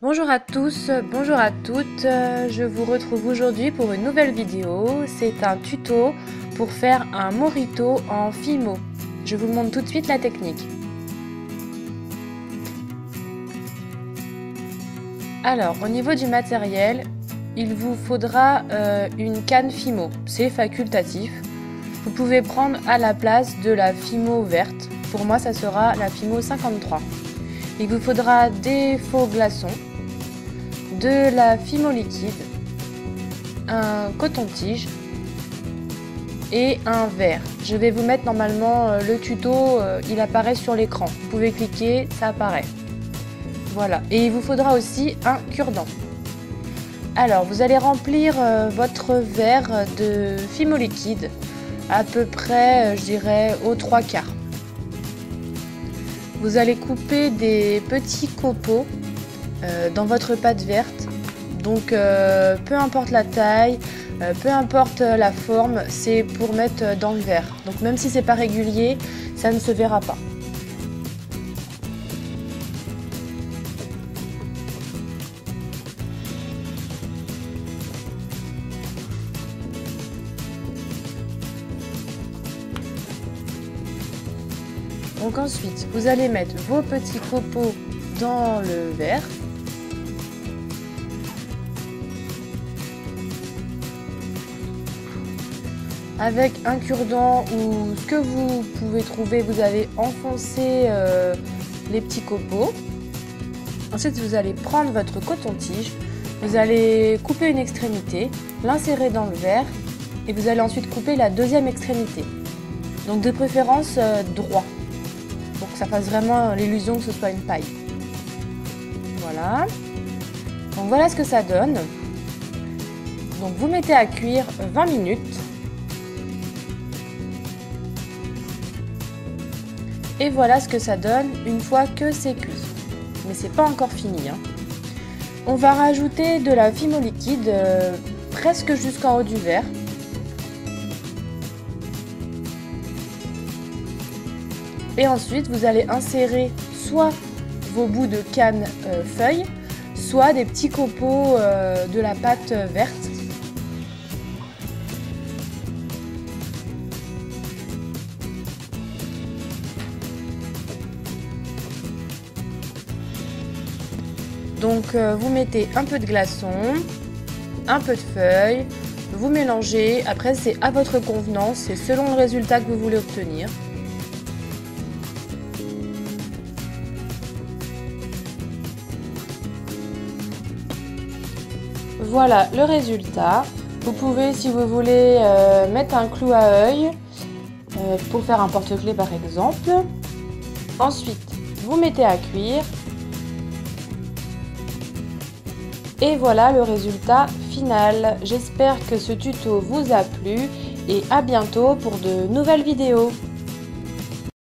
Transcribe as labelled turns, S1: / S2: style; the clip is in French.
S1: Bonjour à tous, bonjour à toutes, je vous retrouve aujourd'hui pour une nouvelle vidéo. C'est un tuto pour faire un mojito en Fimo. Je vous montre tout de suite la technique. Alors, au niveau du matériel, il vous faudra une canne Fimo, c'est facultatif. Vous pouvez prendre à la place de la Fimo verte, pour moi ça sera la Fimo 53. Il vous faudra des faux glaçons, de la Fimo liquide, un coton-tige et un verre. Je vais vous mettre normalement le tuto, il apparaît sur l'écran. Vous pouvez cliquer, ça apparaît. Voilà, et il vous faudra aussi un cure-dent. Alors, vous allez remplir votre verre de Fimo liquide à peu près, je dirais, aux 3/4. Vous allez couper des petits copeaux dans votre pâte verte. Donc peu importe la taille, peu importe la forme, c'est pour mettre dans le verre. Donc même si c'est pas régulier, ça ne se verra pas. Donc ensuite, vous allez mettre vos petits copeaux dans le verre. Avec un cure-dent ou ce que vous pouvez trouver, vous allez enfoncer les petits copeaux. Ensuite, vous allez prendre votre coton-tige, vous allez couper une extrémité, l'insérer dans le verre et vous allez ensuite couper la deuxième extrémité. Donc de préférence droit, pour que ça fasse vraiment l'illusion que ce soit une paille. Voilà. Donc voilà ce que ça donne. Donc vous mettez à cuire 20 minutes. Et voilà ce que ça donne une fois que c'est cuit. Mais c'est pas encore fini, hein. On va rajouter de la Fimo liquide presque jusqu'en haut du verre. Et ensuite, vous allez insérer soit vos bouts de canne feuille, soit des petits copeaux de la pâte verte. Donc vous mettez un peu de glaçon, un peu de feuilles, vous mélangez, après c'est à votre convenance, c'est selon le résultat que vous voulez obtenir. Voilà le résultat. Vous pouvez, si vous voulez, mettre un clou à œil pour faire un porte-clés par exemple. Ensuite, vous mettez à cuire. Et voilà le résultat final. J'espère que ce tuto vous a plu et à bientôt pour de nouvelles vidéos.